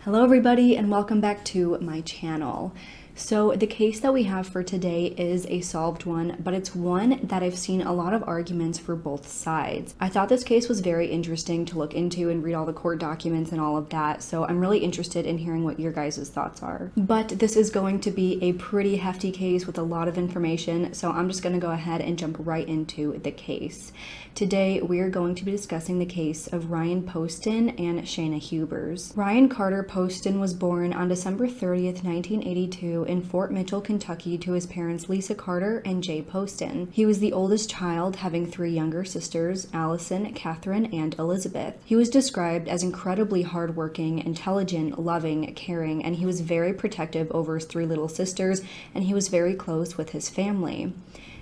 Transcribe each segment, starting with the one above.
Hello everybody and welcome back to my channel. So the case that we have for today is a solved one, but it's one that I've seen a lot of arguments for both sides. I thought this case was very interesting to look into and read all the court documents and all of that, so I'm really interested in hearing what your guys' thoughts are. But this is going to be a pretty hefty case with a lot of information, so I'm just going to go ahead and jump right into the case. Today we are going to be discussing the case of Ryan Poston and Shayna Hubers. Ryan Carter Poston was born on December 30th, 1982 in Fort Mitchell, Kentucky to his parents Lisa Carter and Jay Poston. He was the oldest child, having 3 younger sisters, Allison, Catherine, and Elizabeth. He was described as incredibly hardworking, intelligent, loving, caring, and he was very protective over his 3 little sisters, and he was very close with his family.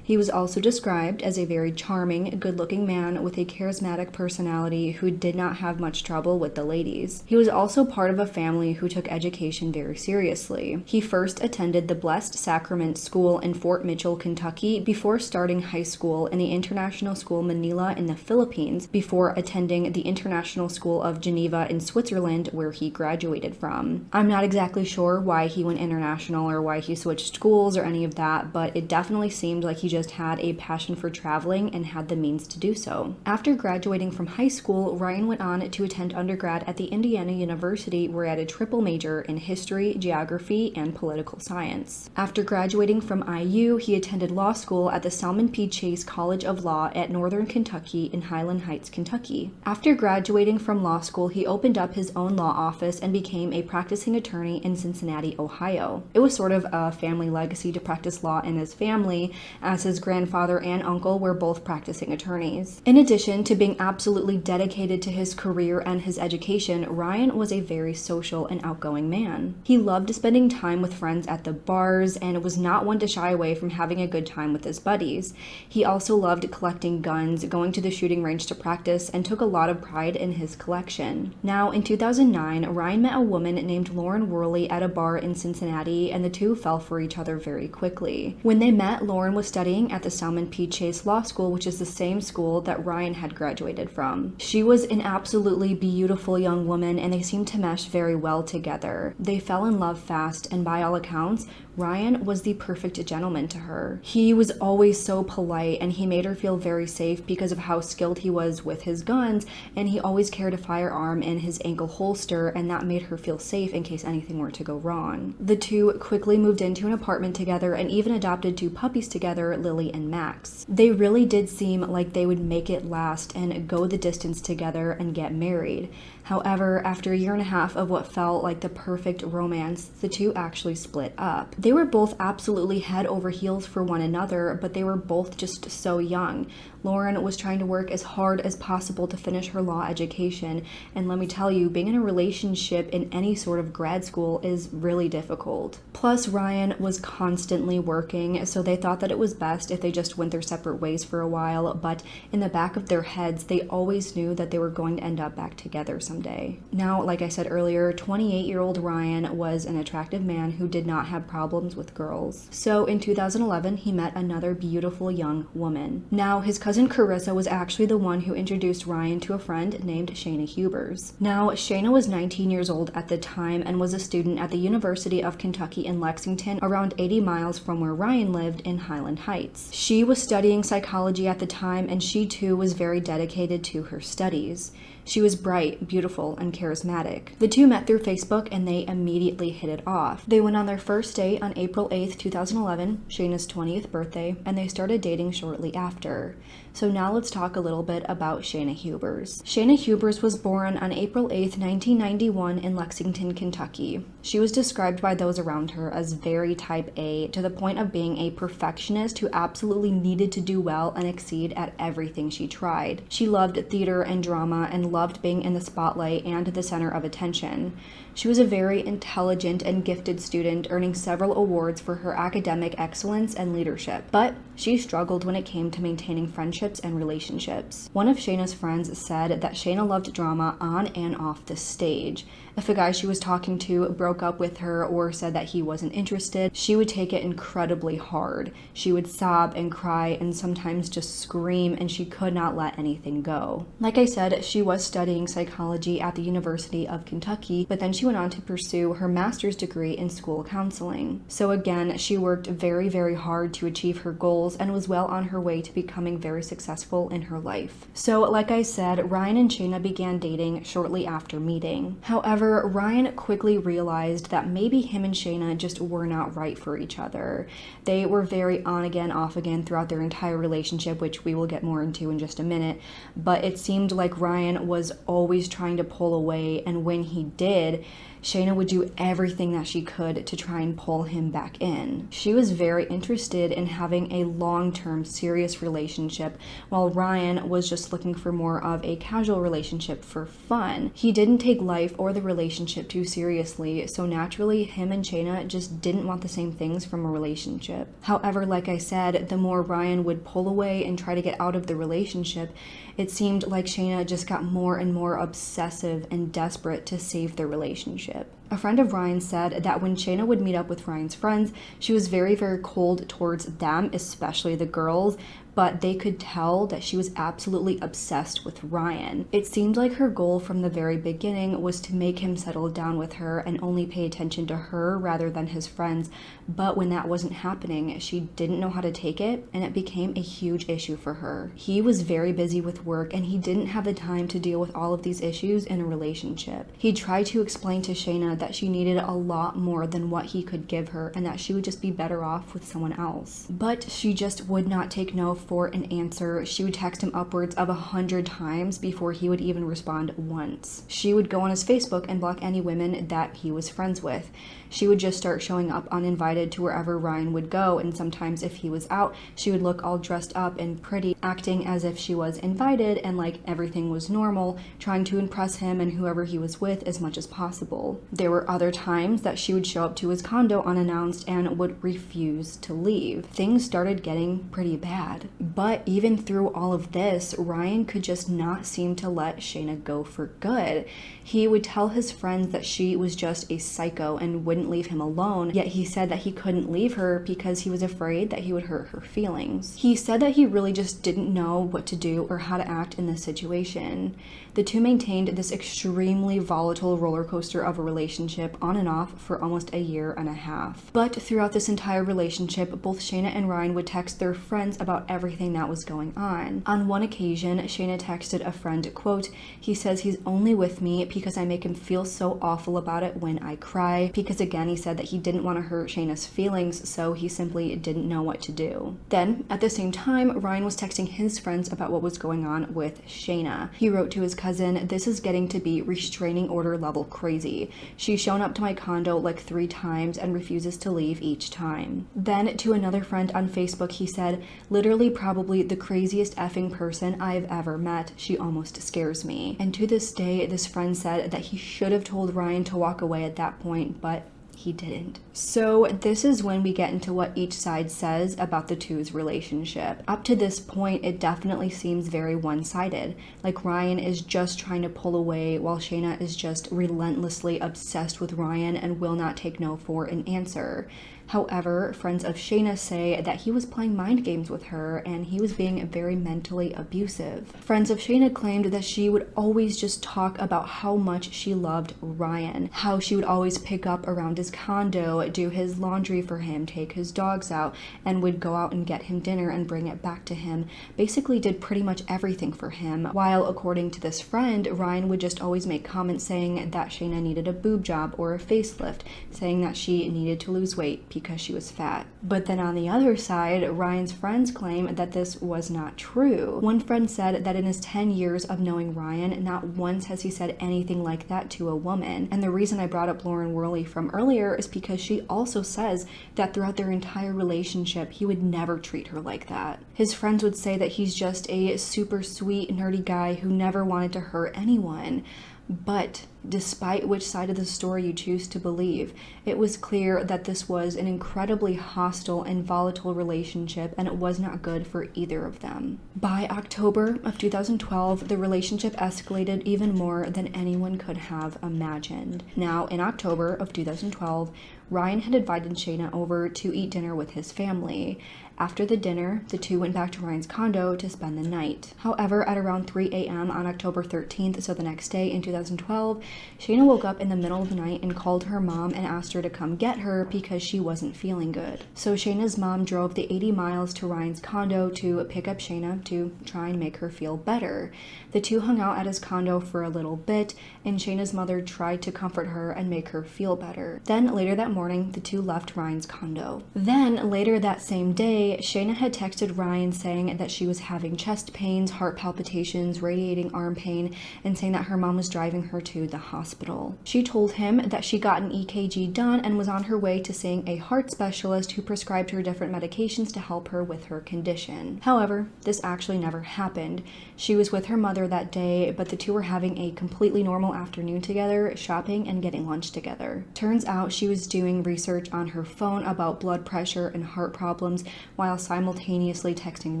He was also described as a very charming, good-looking man with a charismatic personality who did not have much trouble with the ladies. He was also part of a family who took education very seriously. He first attended the Blessed Sacrament School in Fort Mitchell, Kentucky, before starting high school in the International School Manila in the Philippines, before attending the International School of Geneva in Switzerland, where he graduated from. I'm not exactly sure why he went international or why he switched schools or any of that, but it definitely seemed like he just had a passion for traveling and had the means to do so. After graduating from high school, Ryan went on to attend undergrad at the Indiana University, where he had a triple major in history, geography, and political science. After graduating from IU, he attended law school at the Salmon P. Chase College of Law at Northern Kentucky in Highland Heights, Kentucky. After graduating from law school, he opened up his own law office and became a practicing attorney in Cincinnati, Ohio. It was sort of a family legacy to practice law in his family, as his grandfather and uncle were both practicing attorneys. In addition to being absolutely dedicated to his career and his education, Ryan was a very social and outgoing man. He loved spending time with friends at the bars and was not one to shy away from having a good time with his buddies. He also loved collecting guns, going to the shooting range to practice, and took a lot of pride in his collection. Now, in 2009, Ryan met a woman named Lauren Worley at a bar in Cincinnati, and the two fell for each other very quickly. When they met, Lauren was studying at the Salmon P. Chase Law School, which is the same school that Ryan had graduated from. She was an absolutely beautiful young woman, and they seemed to mesh very well together. They fell in love fast, and by all accounts, Ryan was the perfect gentleman to her. He was always so polite, and he made her feel very safe because of how skilled he was with his guns, and he always carried a firearm in his ankle holster, and that made her feel safe in case anything were to go wrong. The two quickly moved into an apartment together and even adopted 2 puppies together, Lily and Max. They really did seem like they would make it last and go the distance together and get married. However, after a 1.5 years of what felt like the perfect romance, the two actually split up. They were both absolutely head over heels for one another, but they were both just so young. Lauren was trying to work as hard as possible to finish her law education, and let me tell you, being in a relationship in any sort of grad school is really difficult. Plus, Ryan was constantly working, so they thought that it was best if they just went their separate ways for a while, but in the back of their heads, they always knew that they were going to end up back together someday. Now, like I said earlier, 28-year-old Ryan was an attractive man who did not have problems with girls. So in 2011, he met another beautiful young woman. Now, his cousin Carissa was actually the one who introduced Ryan to a friend named Shayna Hubers. Now, Shayna was 19 years old at the time and was a student at the University of Kentucky in Lexington, around 80 miles from where Ryan lived in Highland Heights. She was studying psychology at the time, and she too was very dedicated to her studies. She was bright, beautiful, and charismatic. The two met through Facebook and they immediately hit it off. They went on their first date on April 8th, 2011, Shayna's 20th birthday, and they started dating shortly after. So now let's talk a little bit about Shayna Hubers. Shayna Hubers was born on April 8th, 1991 in Lexington, Kentucky. She was described by those around her as very type A, to the point of being a perfectionist who absolutely needed to do well and exceed at everything she tried. She loved theater and drama and loved being in the spotlight and the center of attention. She was a very intelligent and gifted student, earning several awards for her academic excellence and leadership. But she struggled when it came to maintaining friendships and relationships. One of Shayna's friends said that Shayna loved drama on and off the stage. If a guy she was talking to broke up with her or said that he wasn't interested, she would take it incredibly hard. She would sob and cry and sometimes just scream, and she could not let anything go. Like I said, she was studying psychology at the University of Kentucky, but then she went on to pursue her master's degree in school counseling. So again, she worked very, very hard to achieve her goals and was well on her way to becoming very successful in her life. So like I said, Ryan and Shayna began dating shortly after meeting. However, Ryan quickly realized that maybe him and Shayna just were not right for each other. They were very on again, off again throughout their entire relationship, which we will get more into in just a minute, but it seemed like Ryan was always trying to pull away, and when he did, Shayna would do everything that she could to try and pull him back in. She was very interested in having a long-term serious relationship, while Ryan was just looking for more of a casual relationship for fun. He didn't take life or the relationship too seriously, so naturally him and Shayna just didn't want the same things from a relationship. However, like I said, the more Ryan would pull away and try to get out of the relationship, it seemed like Shayna just got more and more obsessive and desperate to save the relationship. A friend of Ryan said that when Shayna would meet up with Ryan's friends, she was very, very cold towards them, especially the girls, but they could tell that she was absolutely obsessed with Ryan. It seemed like her goal from the very beginning was to make him settle down with her and only pay attention to her rather than his friends, but when that wasn't happening, she didn't know how to take it, and it became a huge issue for her. He was very busy with work, and he didn't have the time to deal with all of these issues in a relationship. He tried to explain to Shayna that she needed a lot more than what he could give her, and that she would just be better off with someone else. But she just would not take no for an answer. She would text him upwards of 100 times before he would even respond once. She would go on his Facebook and block any women that he was friends with. She would just start showing up uninvited to wherever Ryan would go, and sometimes if he was out, she would look all dressed up and pretty, acting as if she was invited and like everything was normal, trying to impress him and whoever he was with as much as possible. There were other times that she would show up to his condo unannounced and would refuse to leave. Things started getting pretty bad. But even through all of this, Ryan could just not seem to let Shayna go for good. He would tell his friends that she was just a psycho and wouldn't leave him alone, yet he said that he couldn't leave her because he was afraid that he would hurt her feelings. He said that he really just didn't know what to do or how to act in this situation. The two maintained this extremely volatile roller coaster of a relationship on and off for almost a year and a half. But throughout this entire relationship, both Shayna and Ryan would text their friends about everything that was going on. On one occasion, Shayna texted a friend, quote, "He says he's only with me because I make him feel so awful about it when I cry," because again, he said that he didn't want to hurt Shayna's feelings, so he simply didn't know what to do. Then, at the same time, Ryan was texting his friends about what was going on with Shayna. He wrote to his cousin, "This is getting to be restraining order level crazy. She's shown up to my condo like 3 times and refuses to leave each time." Then, to another friend on Facebook, he said, "Literally probably the craziest effing person I've ever met. She almost scares me." And to this day, this friend said that he should have told Ryan to walk away at that point, but he didn't. So this is when we get into what each side says about the two's relationship. Up to this point, it definitely seems very one-sided. Like Ryan is just trying to pull away while Shayna is just relentlessly obsessed with Ryan and will not take no for an answer. However, friends of Shayna say that he was playing mind games with her and he was being very mentally abusive. Friends of Shayna claimed that she would always just talk about how much she loved Ryan, how she would always pick up around his condo, do his laundry for him, take his dogs out, and would go out and get him dinner and bring it back to him. Basically did pretty much everything for him, while according to this friend, Ryan would just always make comments saying that Shayna needed a boob job or a facelift, saying that she needed to lose weight because she was fat. But then on the other side, Ryan's friends claim that this was not true. One friend said that in his 10 years of knowing Ryan, not once has he said anything like that to a woman. And the reason I brought up Lauren Worley from earlier is because she also says that throughout their entire relationship, he would never treat her like that. His friends would say that he's just a super sweet, nerdy guy who never wanted to hurt anyone. But Despite which side of the story you choose to believe, it was clear that this was an incredibly hostile and volatile relationship, and it was not good for either of them. By October of 2012, the relationship escalated even more than anyone could have imagined. Now, in October of 2012, Ryan had invited Shayna over to eat dinner with his family. After the dinner, the two went back to Ryan's condo to spend the night. However, at around 3 a.m. on October 13th, so the next day in 2012, Shayna woke up in the middle of the night and called her mom and asked her to come get her because she wasn't feeling good. So Shayna's mom drove the 80 miles to Ryan's condo to pick up Shayna to try and make her feel better. The two hung out at his condo for a little bit, and Shayna's mother tried to comfort her and make her feel better. Then later that morning, the two left Ryan's condo. Then later that same day, Shayna had texted Ryan saying that she was having chest pains, heart palpitations, radiating arm pain, and saying that her mom was driving her to the hospital. She told him that she got an EKG done and was on her way to seeing a heart specialist who prescribed her different medications to help her with her condition. However, this actually never happened. She was with her mother that day, but the two were having a completely normal afternoon together, shopping and getting lunch together. Turns out she was doing research on her phone about blood pressure and heart problems, while simultaneously texting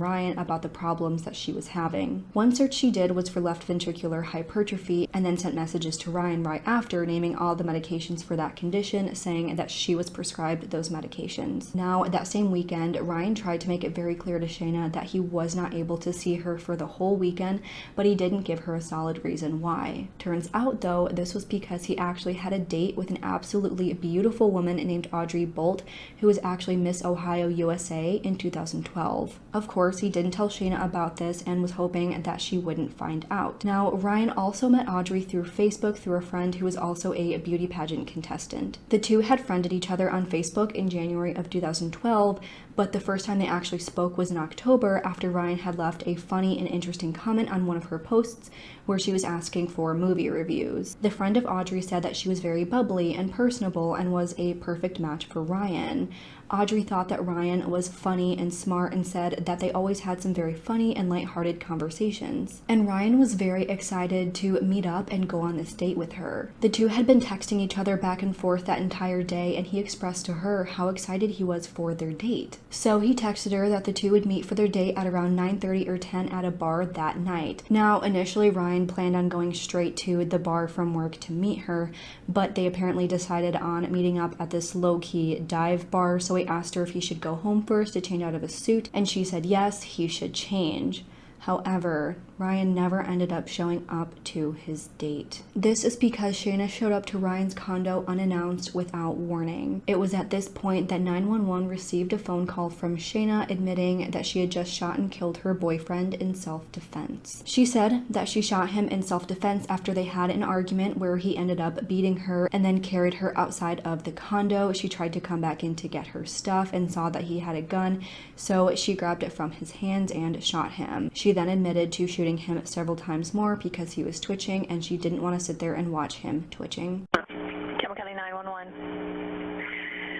Ryan about the problems that she was having. One search she did was for left ventricular hypertrophy, and then sent messages to Ryan right after, naming all the medications for that condition, saying that she was prescribed those medications. Now, that same weekend, Ryan tried to make it very clear to Shayna that he was not able to see her for the whole weekend, but he didn't give her a solid reason why. Turns out, though, this was because he actually had a date with an absolutely beautiful woman named Audrey Bolt, who was actually Miss Ohio USA in 2012. Of course, he didn't tell Shayna about this and was hoping that she wouldn't find out. Now, Ryan also met Audrey through Facebook through a friend who was also a beauty pageant contestant. The two had friended each other on Facebook in January of 2012, but the first time they actually spoke was in October after Ryan had left a funny and interesting comment on one of her posts where she was asking for movie reviews. The friend of Audrey said that she was very bubbly and personable and was a perfect match for Ryan. Audrey thought that Ryan was funny and smart and said that they always had some very funny and lighthearted conversations. And Ryan was very excited to meet up and go on this date with her. The two had been texting each other back and forth that entire day, and he expressed to her how excited he was for their date. So he texted her that the two would meet for their date at around 9:30 or 10 at a bar that night. Now, initially Ryan planned on going straight to the bar from work to meet her, but they apparently decided on meeting up at this low-key dive bar, so he asked her if he should go home first to change out of his suit, and she said yes, he should change. However, Ryan never ended up showing up to his date. This is because Shayna showed up to Ryan's condo unannounced without warning. It was at this point that 911 received a phone call from Shayna admitting that she had just shot and killed her boyfriend in self-defense. She said that she shot him in self-defense after they had an argument where he ended up beating her and then carried her outside of the condo. She tried to come back in to get her stuff and saw that he had a gun, so she grabbed it from his hands and shot him. She then admitted to shooting him several times more because he was twitching, and she didn't want to sit there and watch him twitching. Campbell County 911.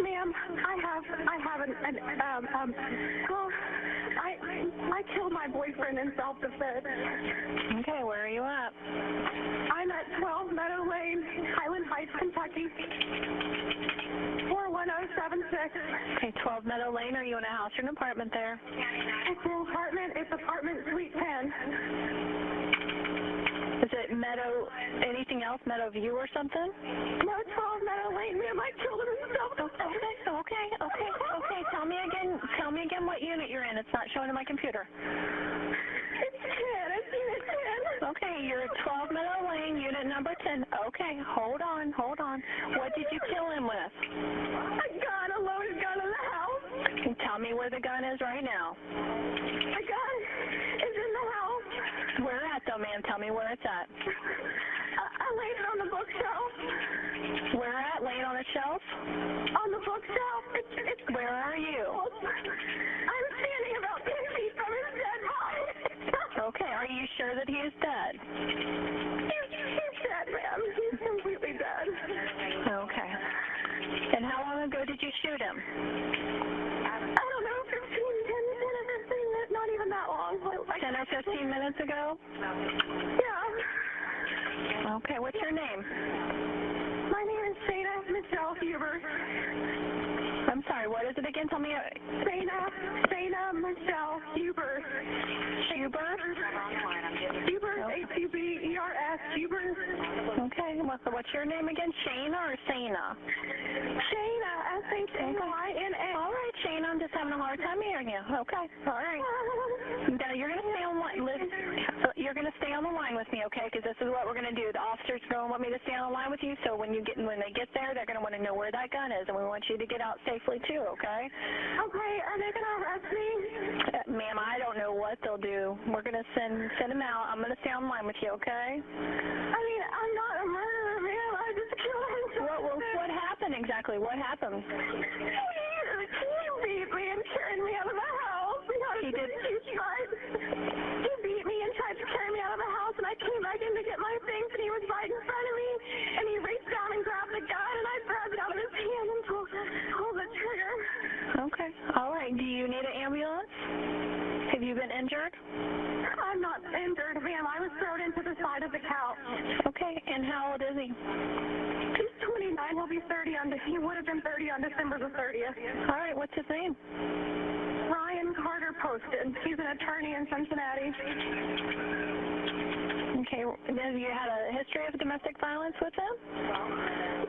Ma'am, I killed my boyfriend in self-defense. Okay, where are you at? I'm at 12 Meadow Lane, Highland Heights, Kentucky. 41076. Okay, 12 Meadow Lane. Are you in a house or an apartment there? It's an apartment. It's apartment suite 10. Is it Meadow, anything else? Meadow View or something? No, 12 Meadow Lane. Ma'am, I killed him in self-defense. Okay. Tell me again what unit you're in. It's not showing in my computer. It's 10. It's unit 10. Okay, you're at 12 Meadow Lane, unit number 10. Okay, hold on. What did you kill him with? A loaded gun in the house. Tell me where the gun is right now. The gun is in the house. Where at though, ma'am? Tell me where it's at. I laid it on the bookshelf. Where at? Laying on a shelf? On the bookshelf. Where are you? I'm standing about 10 feet from his dead body. Okay, are you sure that he is dead? He's dead, ma'am. He's completely dead. Okay. And how long ago did you shoot him? I don't know, 10 or 15 minutes, not even that long. 10 or 15 minutes ago? Yeah. Okay, what's your name? was it again? Tell me. Shayna Michelle Hubers. Hubers? Hubers, H-U-B-E-R-S, Hubers. Okay. What's your name again? Shayna or Shayna? Shayna, S-H-A-Y-N-A. All right, Shayna. I'm just having a hard time hearing you. Okay. All right. Now, you're going to stay on you're going to stay on the line with me, okay? Because this is what we're going to do. The officers are going to want me to stay on the line with you, so when they get there, they're going to want to know where that gun is, and we want you to get out safely too, okay? Okay, are they going to arrest me? Ma'am, I don't know what they'll do. We're going to send them out. I'm going to stay on the line with you, okay? I mean, I'm not a murderer, ma'am. I just killed him. What happened exactly? What happened? He beat me and carried me out of the house. He did? He beat me and tried to carry me out of the house, and I came back in to get my things, and he was right in front of me, and he reached down and grabbed the gun, and I grabbed it out of his hand and pulled the trigger. Okay. All right. Do you need an ambulance? Have you been injured? I'm not injured, ma'am. I was thrown into the side of the couch. Okay. And how old is he? He's 29. He'll be 30 he would have been 30 on December the 30th. All right. What's his name? Carter Poston. He's an attorney in Cincinnati. Okay. Have you had a history of domestic violence with him?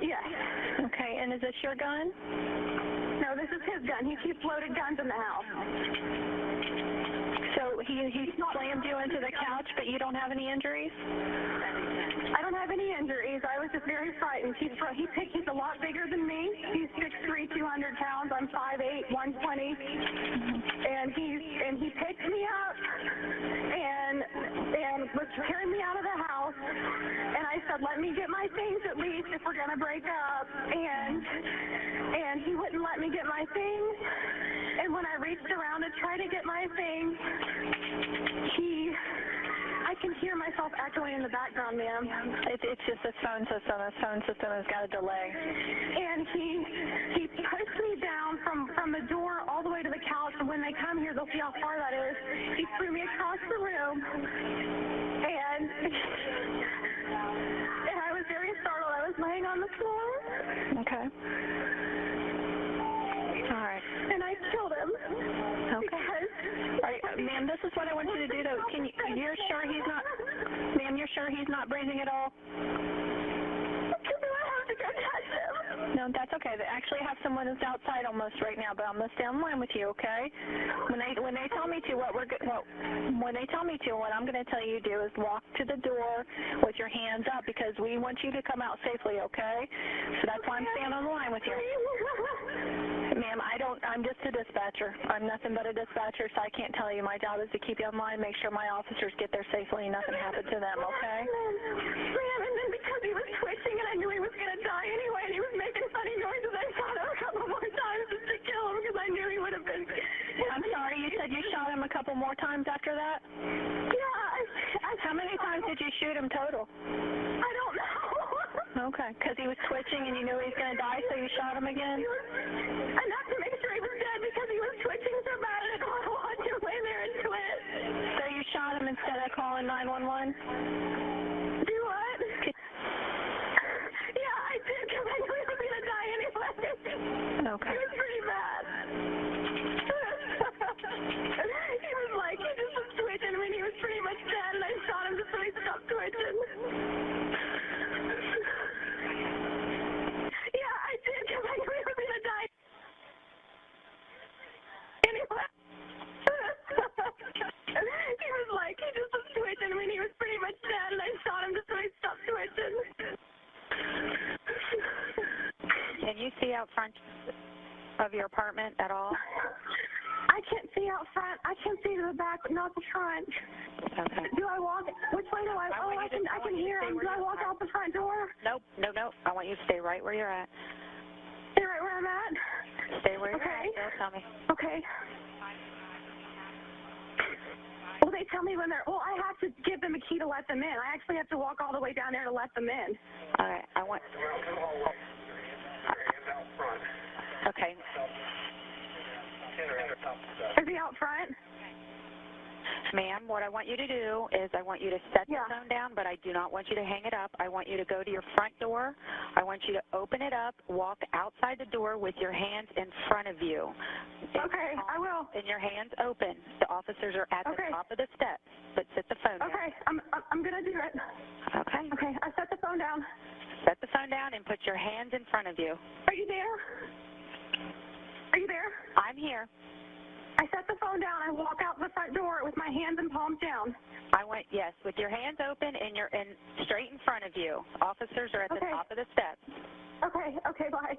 Yes. Okay. And is this your gun? No, this is his gun. He keeps loaded guns in the house. So he slammed you into the couch, but you don't have any injuries? I don't have any injuries. I was just very frightened. He's a lot bigger than me. He's 6'3", 200 pounds. I'm 5'8", 120. And he picked me up and was carrying me out of the house. And I said, let me get my things at least if we're gonna break up. And he wouldn't let me get my things. And when I reached around to try to get my things, I can hear myself echoing in the background, ma'am. It's just a phone system. A phone system has got a delay. And he pushed me down from the door all the way to the couch, and when they come here, they'll see how far that is. He threw me across the room, and I was very startled. I was laying on the floor. Okay. All right. And I killed him. Okay. Ma'am, this is what I want you to do, though. You're sure he's not, ma'am, you're sure he's not breathing at all? Do I have to go touch him? No, that's okay. They actually have someone that's outside almost right now, but I'm going to stay on the line with you, okay? When they tell me to, what I'm going to tell you to do is walk to the door with your hands up, because we want you to come out safely, okay? So that's why I'm staying on the line with you. Ma'am, I'm just a dispatcher. I'm nothing but a dispatcher, so I can't tell you. My job is to keep you on line, make sure my officers get there safely and nothing happens to them, okay? Ma'am, and then because he was twitching and I knew he was going to die anyway, and he was making funny noises, I shot him a couple more times just to kill him because I knew he would have been. I'm sorry, you said you shot him a couple more times after that? Yeah. How many times did you shoot him total? I don't know. Okay, because he was twitching and you knew he was going to die, so you shot him again? Enough to make sure he was dead because he was twitching so bad and I didn't want to watch him lay there and twitch. So you shot him instead of calling 911? Do what? Yeah, I did because I knew he was going to die anyway. Okay. It was pretty bad. He was like, he just was twitching. I mean, he was pretty much dead and I shot him just so he stopped twitching. He was like, he just was twitching. I mean, he was pretty much dead, and I shot him just so he stopped twitching. Can you see out front of your apartment at all? I can't see out front. I can see to the back, but not the front. Okay. Do I walk? Which way do I? I can hear him. Do I walk out the front door? Nope. I want you to stay right where you're at. Stay right where I'm at? Stay where you're at. They'll tell me. Okay. Well, they tell me when they're, I have to give them a key to let them in. I actually have to walk all the way down there to let them in. All right, Okay. Is he out front? Ma'am, what I want you to do is I want you to set the phone down, but I do not want you to hang it up. I want you to go to your front door. I want you to open it up, walk outside the door with your hands in front of you. Okay, I will. And your hands open. The officers are at the top of the steps, but set the phone down. Okay, I'm going to do it. Okay. Okay, I set the phone down. Set the phone down and put your hands in front of you. Are you there? Are you there? I'm here. I set the phone down. I walk out the front door with my hands and palms down. Yes, with your hands open and you're straight in front of you. Officers are at the top of the steps. Okay, bye.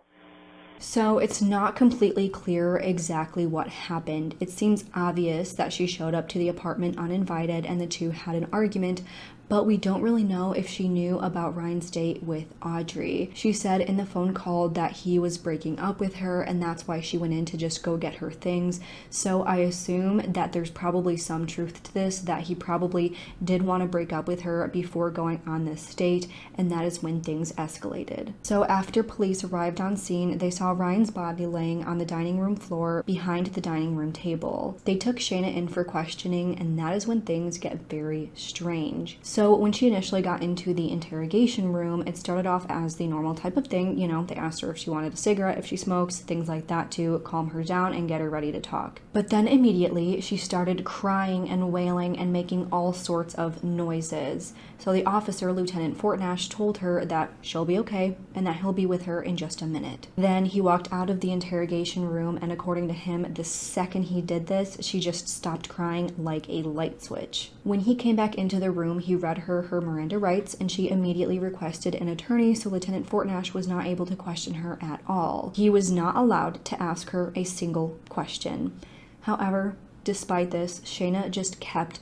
So it's not completely clear exactly what happened. It seems obvious that she showed up to the apartment uninvited and the two had an argument, but we don't really know if she knew about Ryan's date with Audrey. She said in the phone call that he was breaking up with her and that's why she went in to just go get her things. So I assume that there's probably some truth to this, that he probably did want to break up with her before going on this date, and that is when things escalated. So after police arrived on scene, they saw Ryan's body laying on the dining room floor behind the dining room table. They took Shayna in for questioning, and that is when things get very strange. So when she initially got into the interrogation room, it started off as the normal type of thing. You know, they asked her if she wanted a cigarette, if she smokes, things like that to calm her down and get her ready to talk. But then immediately she started crying and wailing and making all sorts of noises. So the officer, Lieutenant Fortnash, told her that she'll be okay and that he'll be with her in just a minute. Then he walked out of the interrogation room, and according to him, the second he did this, she just stopped crying like a light switch. When he came back into the room, he read her Miranda rights, and she immediately requested an attorney, so Lieutenant Fortnash was not able to question her at all. He was not allowed to ask her a single question. However, despite this, Shayna just kept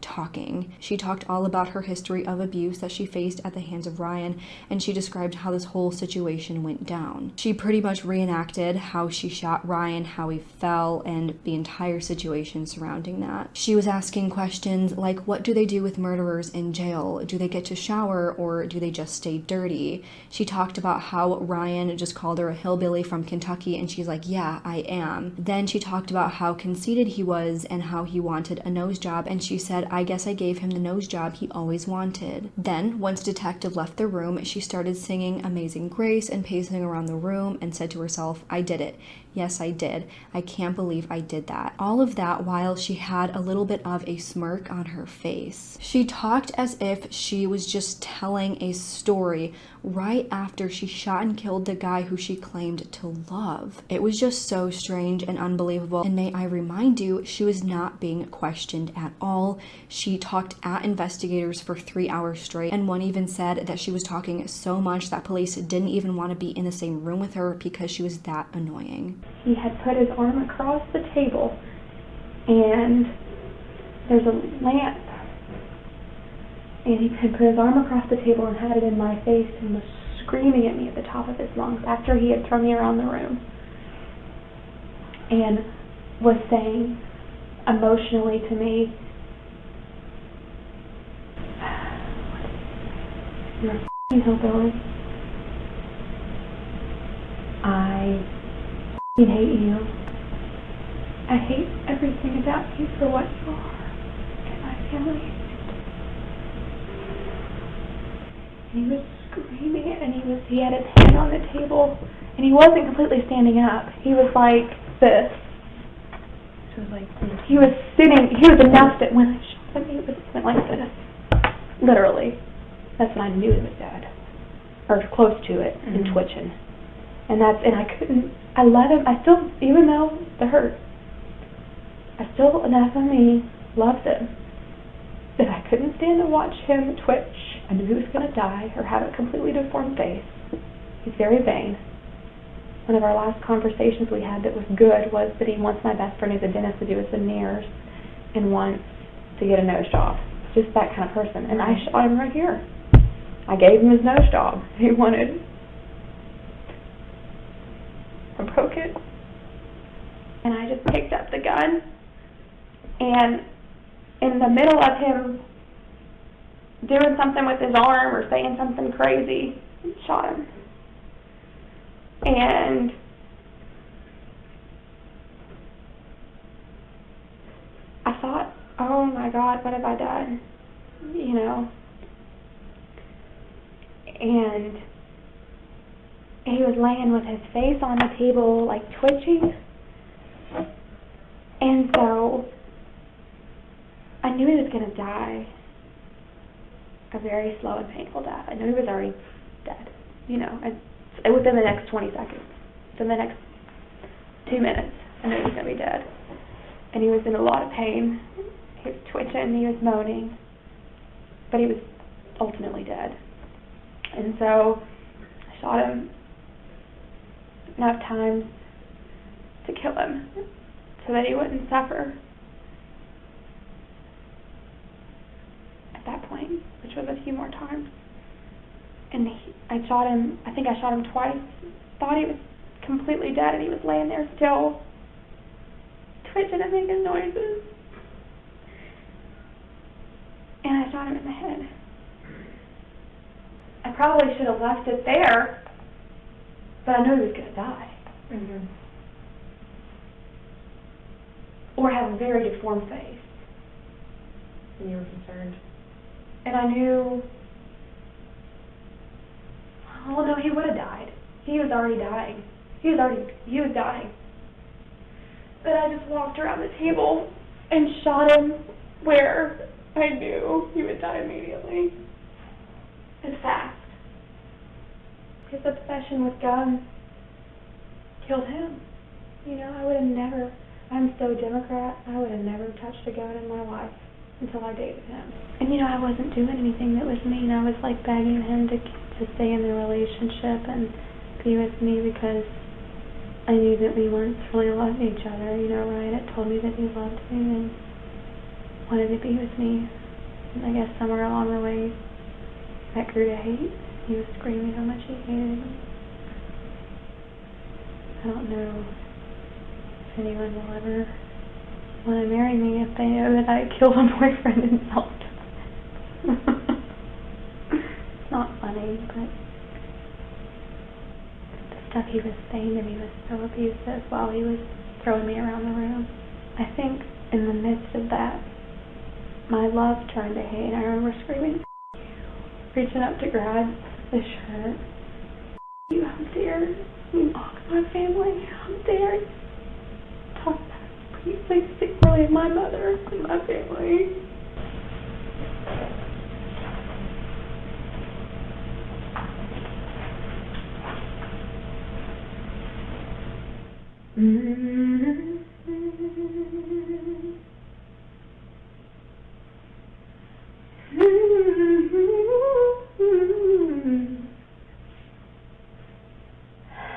talking. She talked all about her history of abuse that she faced at the hands of Ryan, and she described how this whole situation went down. She pretty much reenacted how she shot Ryan, how he fell, and the entire situation surrounding that. She was asking questions like, what do they do with murderers in jail? Do they get to shower, or do they just stay dirty? She talked about how Ryan just called her a hillbilly from Kentucky, and she's like, yeah, I am. Then she talked about how conceited he was and how he wanted a nose job, and she said, I guess I gave him the nose job he always wanted. Then, once Detective left the room, she started singing Amazing Grace and pacing around the room and said to herself, I did it. Yes, I did. I can't believe I did that. All of that while she had a little bit of a smirk on her face. She talked as if she was just telling a story right after she shot and killed the guy who she claimed to love. It was just so strange and unbelievable. And may I remind you, she was not being questioned at all. She talked at investigators for 3 hours straight, and one even said that she was talking so much that police didn't even want to be in the same room with her because she was that annoying. He had put his arm across the table, and there's a lamp, and he had put his arm across the table and had it in my face and was screaming at me at the top of his lungs after he had thrown me around the room, and was saying emotionally to me, you're a f***ing hillbilly. I hate you. I hate everything about you for what you are and my family. And he was screaming it, and he had his hand on the table, and he wasn't completely standing up. He was like this. He was sitting, he was enough that when I shot him, he was went like this. Literally. That's when I knew he was dead. Or close to it, and twitching. And I let him, I still, even though the hurt, I still, enough of me, loved him. That I couldn't stand to watch him twitch. I knew he was going to die or have a completely deformed face. He's very vain. One of our last conversations we had that was good was that he wants my best friend who's a dentist to do his veneers and wants to get a nose job. Just that kind of person. And I shot him right here. I gave him his nose job. He wanted. I broke it. And I just picked up the gun. And in the middle of him doing something with his arm or saying something crazy, shot him. And I thought I oh my God, what have I done? You know? And he was laying with his face on the table, like twitching. And so I knew he was going to die a very slow and painful death. I knew he was already dead, you know, and within the next 20 seconds, within the next 2 minutes, I knew he was going to be dead. And he was in a lot of pain. He was twitching, he was moaning, but he was ultimately dead. And so I shot him enough times to kill him so that he wouldn't suffer at that point, which was a few more times. And I shot him, I think I shot him twice, thought he was completely dead, and he was laying there still, twitching and making noises. And I shot him in the head. I probably should have left it there, but I knew he was going to die. Mm-hmm. Or have a very deformed face. And you were concerned. And I knew, oh no, he would have died. He was already dying. He was dying. But I just walked around the table and shot him where I knew he would die immediately. And fast. His obsession with guns killed him. You know, I would have never, I'm so Democrat, I would have never touched a gun in my life until I dated him. And you know, I wasn't doing anything that was mean. I was like begging him to stay in the relationship and be with me because I knew that we weren't really loving each other. You know, Ryan had told me that he loved me and wanted to be with me. And I guess somewhere along the way, that grew to hate. He was screaming how much he hated me. I don't know if anyone will ever want to marry me if they know that I killed a boyfriend in self-defense. It's not funny, but the stuff he was saying to me was so abusive while he was throwing me around the room. I think in the midst of that, my love turned to hate. I remember screaming, reaching up to grab the shirt. You, how dare you mock my family? How dare you talk about you think secretly of my mother and my family?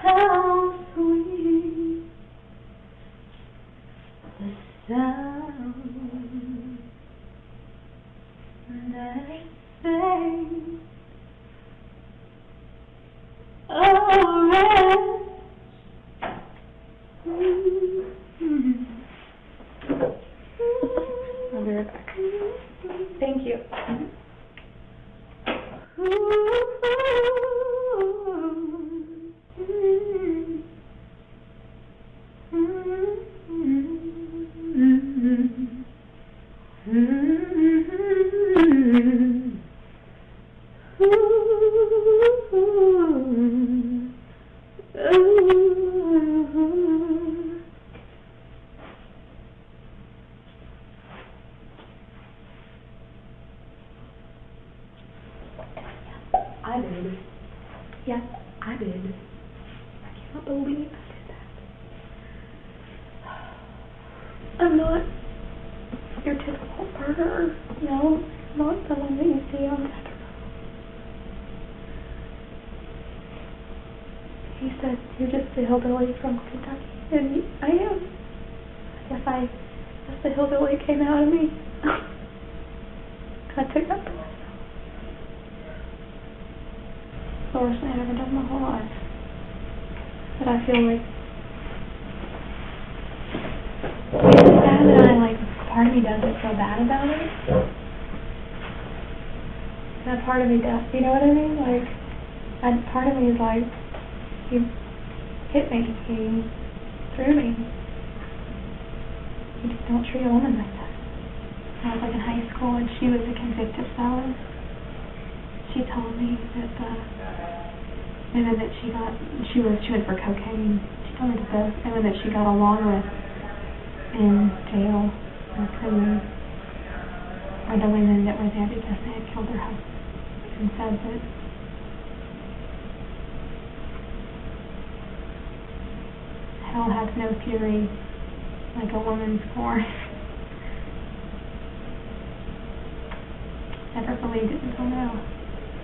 How sweet the sound that sings I'll be right back. Thank you. I did. Yes, I did. I cannot believe I did that. I'm not your typical murderer, you know, not the one that you see on Twitter. He said, you're just a hillbilly from Kentucky, and I am. I guess the hillbilly came out of me. I took that for myself. The worst thing I've ever done my whole life. But I feel like it's sad that part of me doesn't feel bad about it. That part of me does, you know what I mean? Like, part of me is like, he hit me, he threw me. You just don't treat a woman like that. I was like in high school, and she was a convicted felon. She told me that the women that she went for cocaine. She told me that the women that she got along with in jail or prison were the women that were there because they had killed their husbands, and said that hell has no fury like a woman's scorn. Never believed it until now.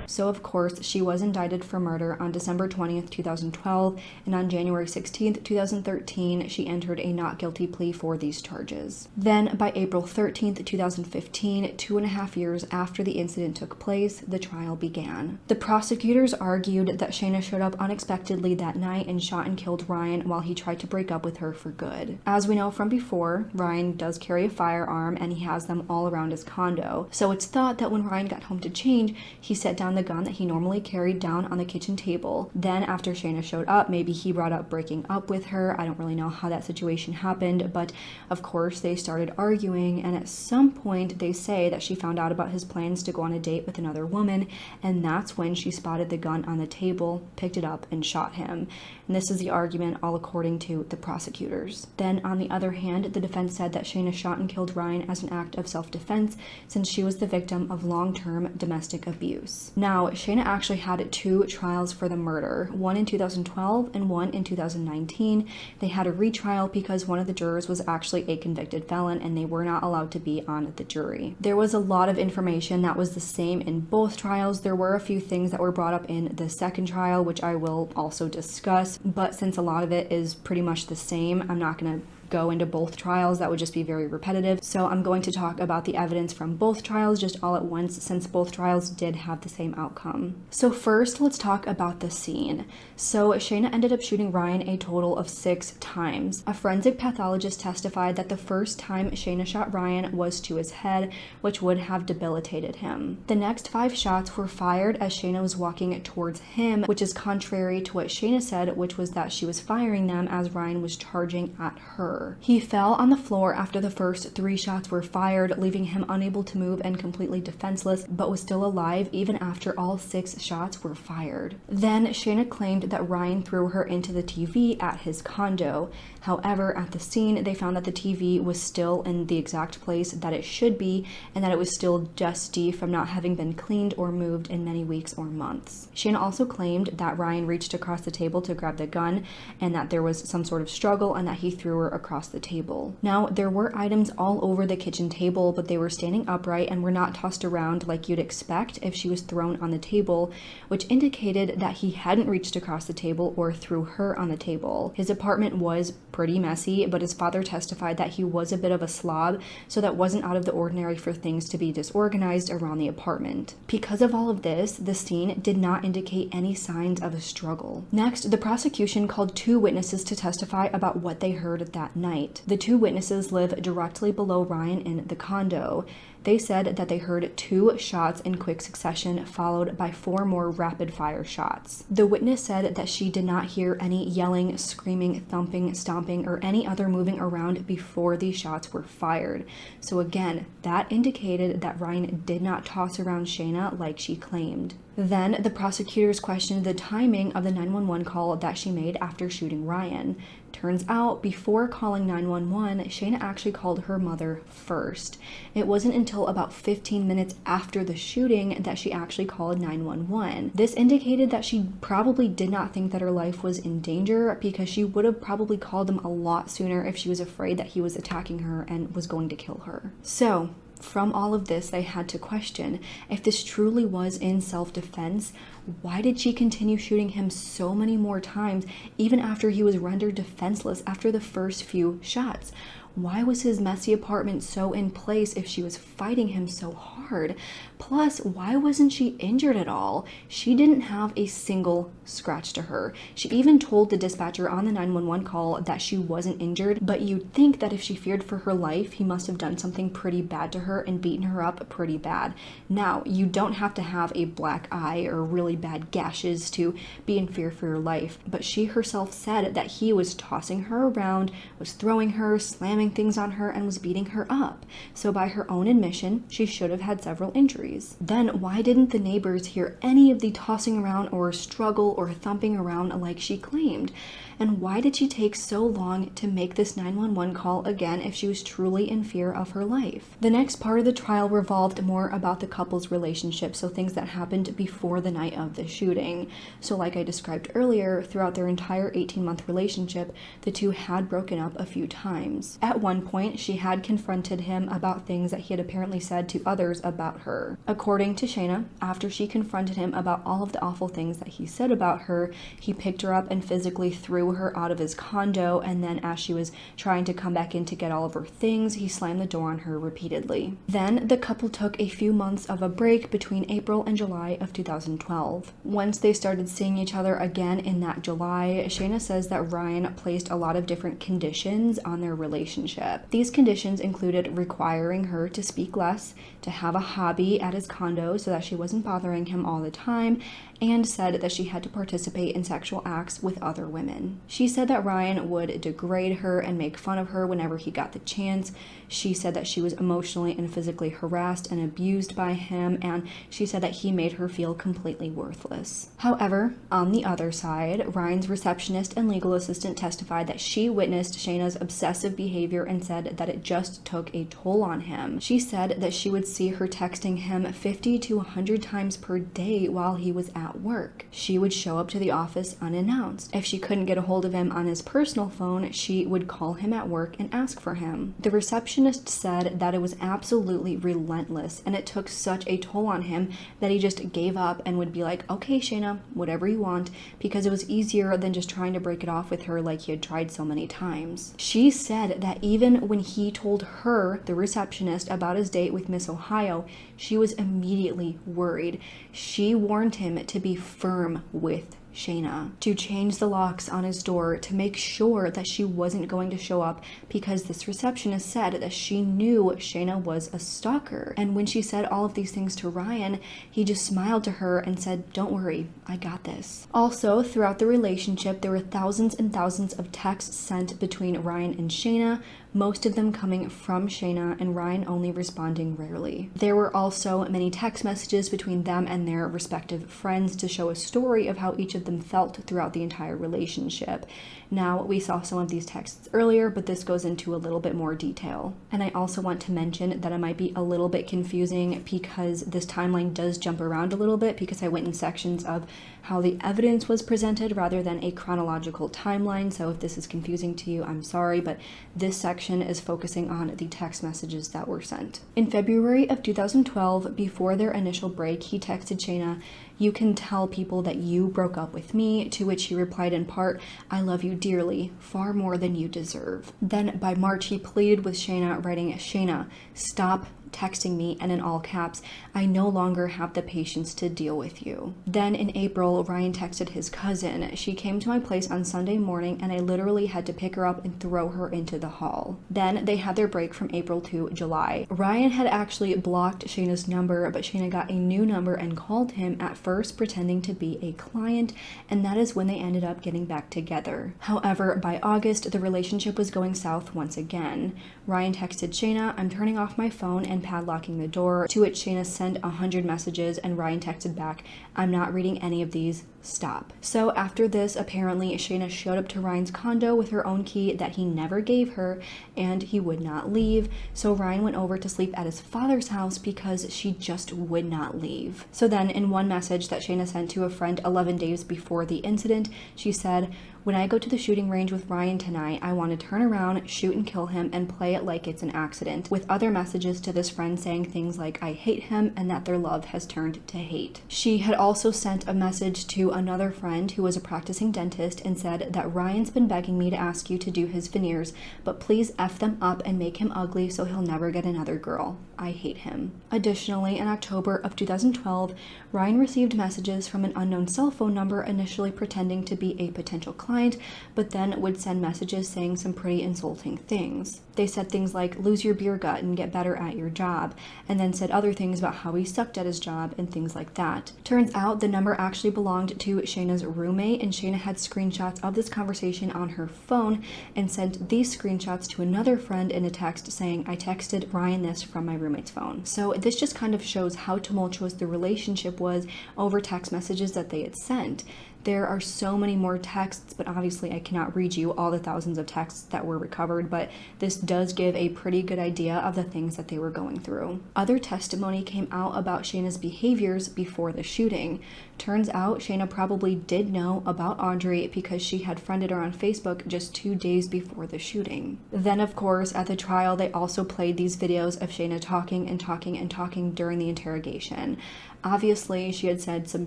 So of course, she was indicted for murder on December 20th, 2012, and on January 16th, 2013, she entered a not guilty plea for these charges. Then, by April 13th, 2015, 2.5 years after the incident took place, the trial began. The prosecutors argued that Shayna showed up unexpectedly that night and shot and killed Ryan while he tried to break up with her for good. As we know from before, Ryan does carry a firearm and he has them all around his condo, so it's thought that when Ryan got home to change, he set down the gun that he normally carried down on the kitchen table. Then after Shayna showed up, maybe he brought up breaking up with her. I don't really know how that situation happened, but of course they started arguing, and at some point they say that she found out about his plans to go on a date with another woman, and that's when she spotted the gun on the table, picked it up, and shot him. And this is the argument all according to the prosecutors. Then on the other hand, the defense said that Shayna shot and killed Ryan as an act of self-defense since she was the victim of long-term domestic abuse. Now, Shayna actually had 2 trials for the murder, one in 2012 and one in 2019. They had a retrial because one of the jurors was actually a convicted felon and they were not allowed to be on the jury. There was a lot of information that was the same in both trials. There were a few things that were brought up in the second trial, which I will also discuss, but since a lot of it is pretty much the same, I'm not going to go into both trials. That would just be very repetitive. So I'm going to talk about the evidence from both trials just all at once, since both trials did have the same outcome. So first, let's talk about the scene. So Shayna ended up shooting Ryan a total of 6 times. A forensic pathologist testified that the first time Shayna shot Ryan was to his head, which would have debilitated him. The next 5 shots were fired as Shayna was walking towards him, which is contrary to what Shayna said, which was that she was firing them as Ryan was charging at her. He fell on the floor after the first 3 shots were fired, leaving him unable to move and completely defenseless, but was still alive even after all 6 shots were fired. Then Shayna claimed that Ryan threw her into the TV at his condo. However, at the scene, they found that the TV was still in the exact place that it should be, and that it was still dusty from not having been cleaned or moved in many weeks or months. Shayna also claimed that Ryan reached across the table to grab the gun, and that there was some sort of struggle, and that he threw her across the table. Now, there were items all over the kitchen table, but they were standing upright and were not tossed around like you'd expect if she was thrown on the table, which indicated that he hadn't reached across the table or threw her on the table. His apartment was pretty messy, but his father testified that he was a bit of a slob, so that wasn't out of the ordinary for things to be disorganized around the apartment. Because of all of this, the scene did not indicate any signs of a struggle. Next, the prosecution called 2 witnesses to testify about what they heard that night. The 2 witnesses live directly below Ryan in the condo. They said that they heard 2 shots in quick succession, followed by 4 more rapid-fire shots. The witness said that she did not hear any yelling, screaming, thumping, stomping, or any other moving around before these shots were fired. So again, that indicated that Ryan did not toss around Shayna like she claimed. Then the prosecutors questioned the timing of the 911 call that she made after shooting Ryan. Turns out, before calling 911, Shayna actually called her mother first. It wasn't until about 15 minutes after the shooting that she actually called 911. This indicated that she probably did not think that her life was in danger, because she would have probably called them a lot sooner if she was afraid that he was attacking her and was going to kill her. So, from all of this, they had to question, if this truly was in self-defense, why did she continue shooting him so many more times, even after he was rendered defenseless after the first few shots? Why was his messy apartment so in place if she was fighting him so hard? Plus, why wasn't she injured at all? She didn't have a single scratch to her. She even told the dispatcher on the 911 call that she wasn't injured, but you'd think that if she feared for her life, he must have done something pretty bad to her and beaten her up pretty bad. Now, you don't have to have a black eye or really bad gashes to be in fear for your life, but she herself said that he was tossing her around, was throwing her, slamming slamming things on her and was beating her up. So by her own admission, she should have had several injuries. Then why didn't the neighbors hear any of the tossing around or struggle or thumping around like she claimed? And why did she take so long to make this 911 call again if she was truly in fear of her life? The next part of the trial revolved more about the couple's relationship, so things that happened before the night of the shooting. So like I described earlier, throughout their entire 18-month relationship, the two had broken up a few times. At one point, she had confronted him about things that he had apparently said to others about her. According to Shayna, after she confronted him about all of the awful things that he said about her, he picked her up and physically threw her out of his condo, and then as she was trying to come back in to get all of her things, he slammed the door on her repeatedly. Then the couple took a few months of a break between April and July of 2012. Once they started seeing each other again in that July, Shayna says that Ryan placed a lot of different conditions on their relationship. These conditions included requiring her to speak less, to have a hobby at his condo so that she wasn't bothering him all the time, and said that she had to participate in sexual acts with other women. She said that Ryan would degrade her and make fun of her whenever he got the chance. She said that she was emotionally and physically harassed and abused by him, and she said that he made her feel completely worthless. However, on the other side, Ryan's receptionist and legal assistant testified that she witnessed Shayna's obsessive behavior and said that it just took a toll on him. She said that she would see her texting him 50 to 100 times per day while he was at work. She would show up to the office unannounced. If she couldn't get a hold of him on his personal phone, she would call him at work and ask for him. The receptionist said that it was absolutely relentless, and it took such a toll on him that he just gave up and would be like, okay, Shayna, whatever you want, because it was easier than just trying to break it off with her like he had tried so many times. She said that even when he told her, the receptionist, about his date with Miss Ohio, she was immediately worried. She warned him to be firm with Shayna, to change the locks on his door, to make sure that she wasn't going to show up, because this receptionist said that she knew Shayna was a stalker. And when she said all of these things to Ryan, he just smiled to her and said, don't worry, I got this. Also, throughout the relationship, there were thousands and thousands of texts sent between Ryan and Shayna, most of them coming from Shayna and Ryan only responding rarely. There were also many text messages between them and their respective friends to show a story of how each of them felt throughout the entire relationship. Now, we saw some of these texts earlier, but this goes into a little bit more detail. And I also want to mention that it might be a little bit confusing because this timeline does jump around a little bit, because I went in sections of how the evidence was presented rather than a chronological timeline. So if this is confusing to you, I'm sorry, but this section is focusing on the text messages that were sent. In February of 2012, before their initial break, he texted Shayna, "You can tell people that you broke up with me," to which she replied in part, "I love you dearly, far more than you deserve." Then by March, he pleaded with Shayna, writing, "Shayna, stop texting me," and in all caps, "I no longer have the patience to deal with you." Then in April, Ryan texted his cousin, "She came to my place on Sunday morning and I literally had to pick her up and throw her into the hall." Then they had their break from April to July. Ryan had actually blocked Shayna's number, but Shayna got a new number and called him, at first pretending to be a client, and that is when they ended up getting back together. However, by August, the relationship was going south once again. Ryan texted Shayna, "I'm turning off my phone and padlocking the door," to which Shayna sent 100 messages, and Ryan texted back, "I'm not reading any of these, stop." So after this, apparently Shayna showed up to Ryan's condo with her own key that he never gave her, and he would not leave. So Ryan went over to sleep at his father's house because she just would not leave. So then in one message that Shayna sent to a friend 11 days before the incident, she said, "When I go to the shooting range with Ryan tonight, I want to turn around, shoot and kill him, and play it like it's an accident," with other messages to this friend saying things like, "I hate him," and that their love has turned to hate. She had also sent a message to another friend who was a practicing dentist and said that Ryan's been begging me to ask you to do his veneers, but please F them up and make him ugly so he'll never get another girl. I hate him. Additionally, in October of 2012, Ryan received messages from an unknown cell phone number, initially pretending to be a potential client, but then would send messages saying some pretty insulting things. They said things like, "Lose your beer gut and get better at your job," and then said other things about how he sucked at his job and things like that. Turns out the number actually belonged to Shayna's roommate, and Shayna had screenshots of this conversation on her phone and sent these screenshots to another friend in a text saying, I texted Ryan this from my roommate's phone. So this just kind of shows how tumultuous the relationship was over text messages that they had sent. There are so many more texts, but obviously I cannot read you all the thousands of texts that were recovered, but this does give a pretty good idea of the things that they were going through. Other testimony came out about Shayna's behaviors before the shooting. Turns out Shayna probably did know about Audrey because she had friended her on Facebook just 2 days before the shooting. Then, of course, at the trial, they also played these videos of Shayna talking and talking and talking during the interrogation. Obviously, she had said some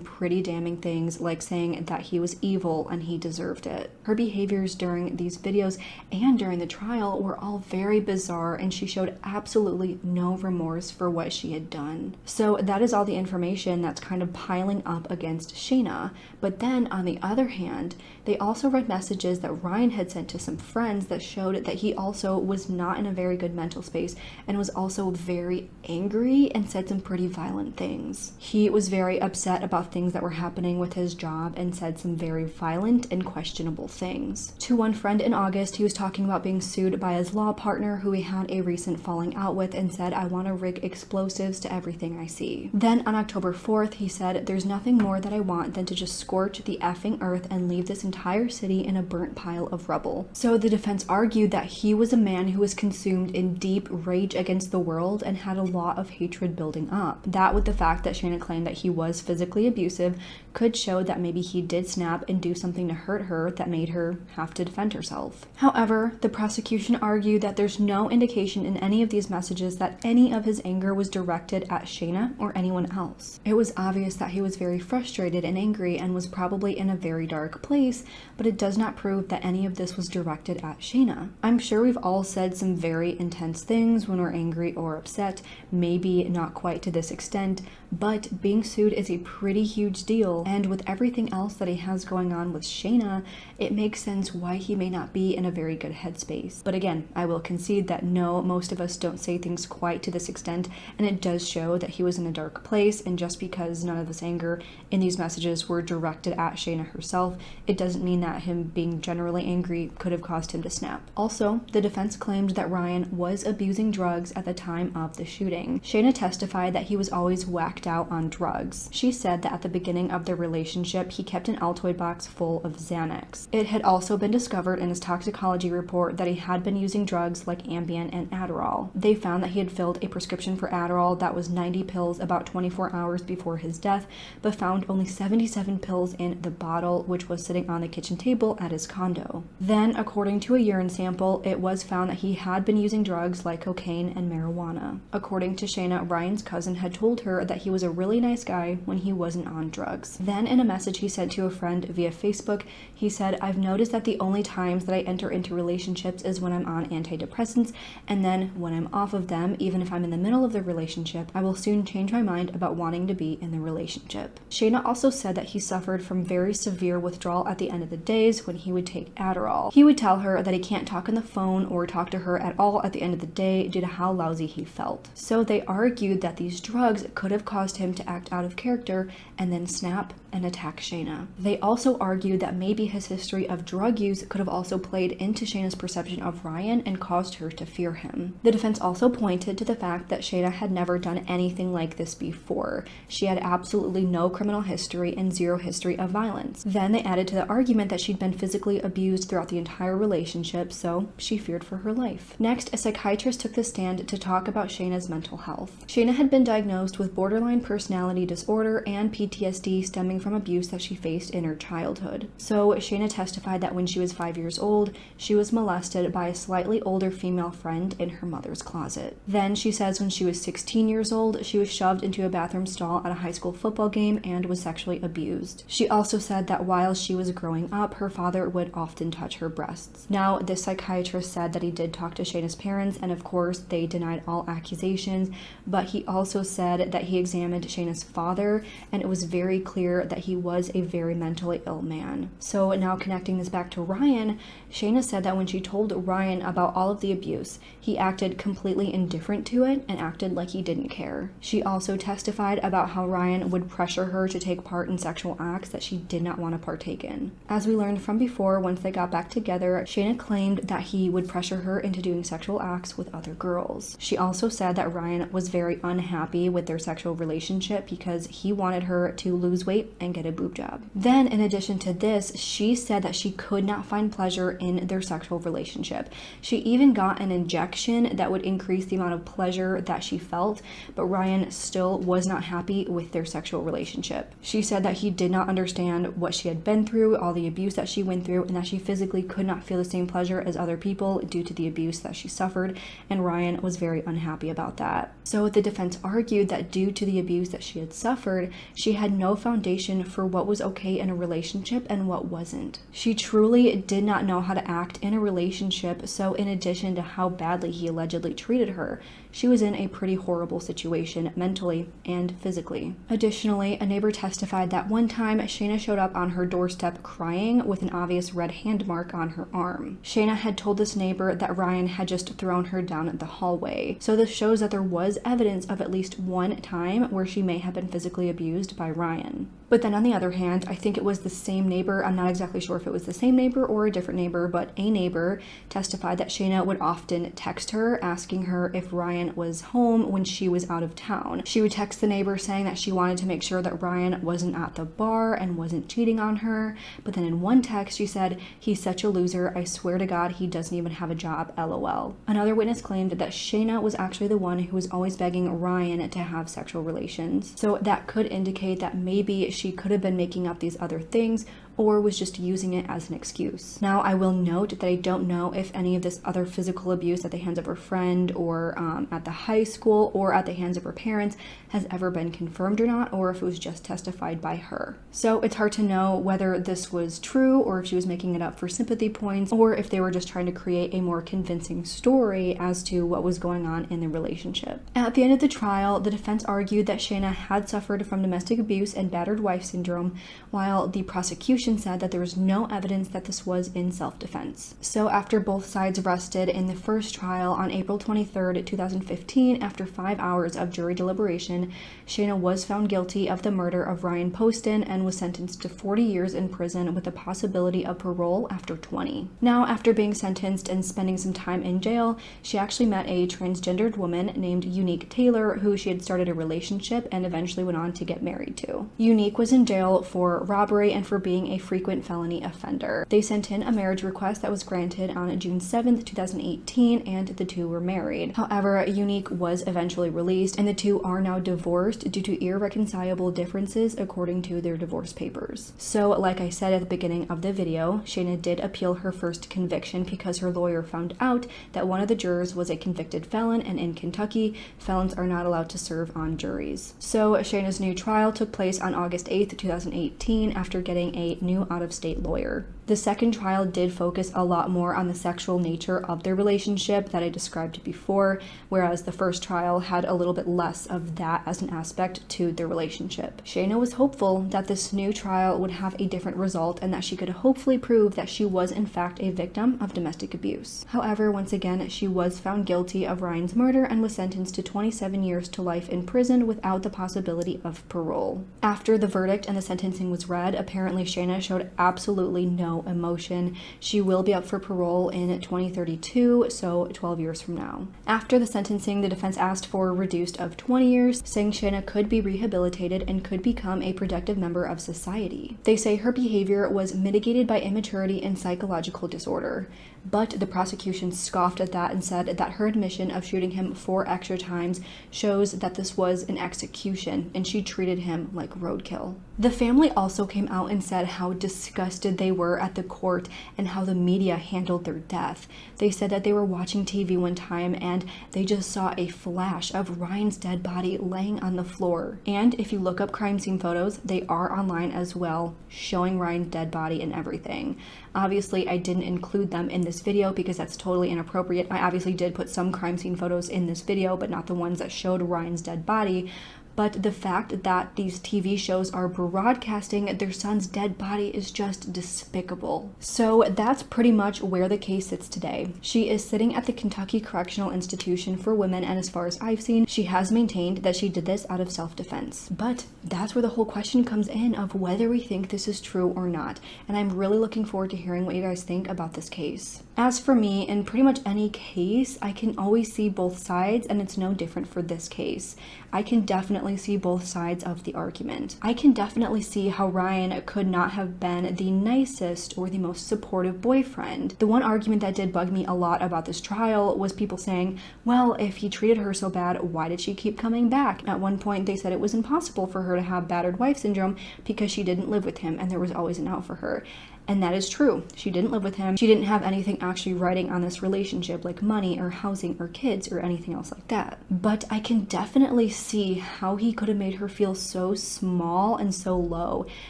pretty damning things, like saying that he was evil and he deserved it. Her behaviors during these videos and during the trial were all very bizarre, and she showed absolutely no remorse for what she had done. So that is all the information that's kind of piling up against Shayna. But then, on the other hand, they also read messages that Ryan had sent to some friends that showed that he also was not in a very good mental space and was also very angry and said some pretty violent things. He was very upset about things that were happening with his job and said some very violent and questionable things. To one friend in August, he was talking about being sued by his law partner who he had a recent falling out with and said, I want to rig explosives to everything I see. Then on October 4th, he said, there's nothing more that I want than to just scorch the effing earth and leave this entire city in a burnt pile of rubble. So the defense argued that he was a man who was consumed in deep rage against the world and had a lot of hatred building up. That, with the fact that Shayna claimed that he was physically abusive, could show that maybe he did snap and do something to hurt her that made her have to defend herself. However, the prosecution argued that there's no indication in any of these messages that any of his anger was directed at Shayna or anyone else. It was obvious that he was very frustrated and angry and was probably in a very dark place, but it does not prove that any of this was directed at Shayna. I'm sure we've all said some very intense things when we're angry or upset, maybe not quite to this extent, but being sued is a pretty huge deal, and with everything else that he has going on with Shayna, it makes sense why he may not be in a very good headspace. But again, I will concede that no, most of us don't say things quite to this extent, and it does show that he was in a dark place, and just because none of this anger in these messages were directed at Shayna herself, it doesn't mean that him being generally angry could have caused him to snap. Also, the defense claimed that Ryan was abusing drugs at the time of the shooting. Shayna testified that he was always whacked out on drugs. She said that at the beginning of their relationship, he kept an Altoid box full of Xanax. It had also been discovered in his toxicology report that he had been using drugs like Ambien and Adderall. They found that he had filled a prescription for Adderall that was 90 pills about 24 hours before his death, but found only 77 pills in the bottle, which was sitting on the kitchen table at his condo. Then, according to a urine sample, it was found that he had been using drugs like cocaine and marijuana. According to Shayna, Ryan's cousin had told her that he was a really nice guy when he wasn't on drugs. Then, in a message he sent to a friend via Facebook, he said, I've noticed that the only times that I enter into relationships is when I'm on antidepressants, and then when I'm off of them, even if I'm in the middle of the relationship, I will soon change my mind about wanting to be in the relationship. Shayna also said that he suffered from very severe withdrawal at the end of the days when he would take Adderall. He would tell her that he can't talk on the phone or talk to her at all at the end of the day due to how lousy he felt. So they argued that these drugs could have caused him to act out of character and then snap and attack Shayna. They also argued that maybe his history of drug use could have also played into Shayna's perception of Ryan and caused her to fear him. The defense also pointed to the fact that Shayna had never done anything like this before. She had absolutely no criminal history and zero history of violence. Then they added to the argument that she'd been physically abused throughout the entire relationship, so she feared for her life. Next, a psychiatrist took the stand to talk about Shayna's mental health. Shayna had been diagnosed with borderline personality disorder and PTSD stemming from abuse that she faced in her childhood. So Shayna testified that when she was 5 years old, she was molested by a slightly older female friend in her mother's closet. Then she says when she was 16 years old, she was shoved into a bathroom stall at a high school football game and was sexually abused. She also said that while she was growing up, her father would often touch her breasts. Now, this psychiatrist said that he did talk to Shayna's parents, and of course, they denied all accusations, but he also said that he examined Shayna's father, and it was very clear that he was a very mentally ill man. So now connecting this back to Ryan, Shayna said that when she told Ryan about all of the abuse, he acted completely indifferent to it and acted like he didn't care. She also testified about how Ryan would pressure her to take part in sexual acts that she did not want to partake in. As we learned from before, once they got back together, Shayna claimed that he would pressure her into doing sexual acts with other girls. She also said that Ryan was very unhappy with their sexual relationship because he wanted her to lose weight and get a boob job. Then, in addition to this, she said that she could not find pleasure in their sexual relationship. She even got an injection that would increase the amount of pleasure that she felt, but Ryan still was not happy with their sexual relationship. She said that he did not understand what she had been through, all the abuse that she went through, and that she physically could not feel the same pleasure as other people due to the abuse that she suffered, and Ryan was very unhappy about that. So the defense argued that due to the abuse that she had suffered, she had no foundation for what was okay in a relationship and what wasn't. She truly did not know how to act in a relationship, so in addition to how badly he allegedly treated her, she was in a pretty horrible situation mentally and physically. Additionally, a neighbor testified that one time Shayna showed up on her doorstep crying with an obvious red hand mark on her arm. Shayna had told this neighbor that Ryan had just thrown her down the hallway, so this shows that there was evidence of at least one time where she may have been physically abused by Ryan. But then on the other hand, I think it was the same neighbor, I'm not exactly sure if it was the same neighbor or a different neighbor, but a neighbor testified that Shayna would often text her asking her if Ryan was home when she was out of town. She would text the neighbor saying that she wanted to make sure that Ryan wasn't at the bar and wasn't cheating on her, but then in one text she said, "He's such a loser, I swear to God he doesn't even have a job, LOL." Another witness claimed that Shayna was actually the one who was always begging Ryan to have sexual relations, so that could indicate that maybe she could have been making up these other things or was just using it as an excuse. Now, I will note that I don't know if any of this other physical abuse at the hands of her friend or at the high school or at the hands of her parents has ever been confirmed or not, or if it was just testified by her. So it's hard to know whether this was true or if she was making it up for sympathy points or if they were just trying to create a more convincing story as to what was going on in the relationship. At the end of the trial, the defense argued that Shayna had suffered from domestic abuse and battered wife syndrome, while the prosecution said that there was no evidence that this was in self-defense. So after both sides rested in the first trial on April 23rd, 2015, after 5 hours of jury deliberation, Shayna was found guilty of the murder of Ryan Poston and was sentenced to 40 years in prison with the possibility of parole after 20. Now, after being sentenced and spending some time in jail, she actually met a transgendered woman named Unique Taylor, who she had started a relationship and eventually went on to get married to. Unique was in jail for robbery and for being a frequent felony offender. They sent in a marriage request that was granted on June 7th, 2018, and the two were married. However, Unique was eventually released, and the two are now divorced due to irreconcilable differences according to their divorce papers. So, like I said at the beginning of the video, Shayna did appeal her first conviction because her lawyer found out that one of the jurors was a convicted felon, and in Kentucky, felons are not allowed to serve on juries. So, Shayna's new trial took place on August 8th, 2018, after getting a new out-of-state lawyer. The second trial did focus a lot more on the sexual nature of their relationship that I described before, whereas the first trial had a little bit less of that as an aspect to their relationship. Shayna was hopeful that this new trial would have a different result and that she could hopefully prove that she was in fact a victim of domestic abuse. However, once again, she was found guilty of Ryan's murder and was sentenced to 27 years to life in prison without the possibility of parole. After the verdict and the sentencing was read, apparently Shayna showed absolutely no emotion. She will be up for parole in 2032, so 12 years from now. After the sentencing, the defense asked for a reduced of 20 years, saying Shayna could be rehabilitated and could become a productive member of society. They say her behavior was mitigated by immaturity and psychological disorder. But the prosecution scoffed at that and said that her admission of shooting him 4 extra times shows that this was an execution and she treated him like roadkill. The family also came out and said how disgusted they were at the court and how the media handled their death. They said that they were watching TV one time and they just saw a flash of Ryan's dead body laying on the floor. And if you look up crime scene photos, they are online as well, showing Ryan's dead body and everything. Obviously, I didn't include them in this video because that's totally inappropriate. I obviously did put some crime scene photos in this video, but not the ones that showed Ryan's dead body. but the fact that these TV shows are broadcasting their son's dead body is just despicable. So that's pretty much where the case sits today. She is sitting at the Kentucky Correctional Institution for Women, and as far as I've seen, she has maintained that she did this out of self-defense. But that's where the whole question comes in of whether we think this is true or not, and I'm really looking forward to hearing what you guys think about this case. As for me, in pretty much any case, I can always see both sides, and it's no different for this case. I can definitely see both sides of the argument. I can definitely see how Ryan could not have been the nicest or the most supportive boyfriend. The one argument that did bug me a lot about this trial was people saying, well, if he treated her so bad, why did she keep coming back? At one point, they said it was impossible for her to have battered wife syndrome because she didn't live with him and there was always an out for her. And that is true. She didn't live with him. She didn't have anything actually writing on this relationship, like money or housing or kids or anything else like that. But I can definitely see how he could have made her feel so small and so low,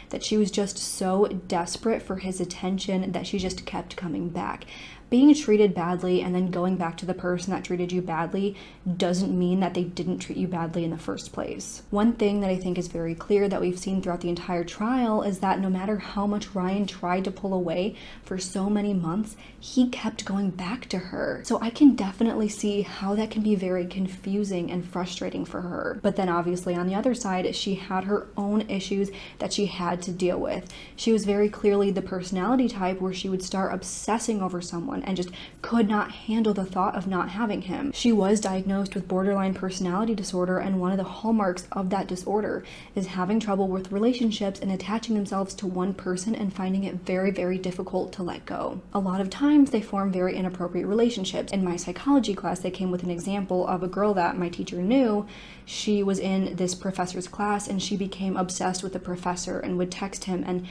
that she was just so desperate for his attention that she just kept coming back. Being treated badly and then going back to the person that treated you badly doesn't mean that they didn't treat you badly in the first place. One thing that I think is very clear that we've seen throughout the entire trial is that no matter how much Ryan tried to pull away for so many months, he kept going back to her. So I can definitely see how that can be very confusing and frustrating for her. But then obviously on the other side, she had her own issues that she had to deal with. She was very clearly the personality type where she would start obsessing over someone and just could not handle the thought of not having him. She was diagnosed with borderline personality disorder, and one of the hallmarks of that disorder is having trouble with relationships and attaching themselves to one person and finding it very, very difficult to let go. A lot of times they form very inappropriate relationships. In my psychology class, they came with an example of a girl that my teacher knew. She was in this professor's class and she became obsessed with the professor and would text him, and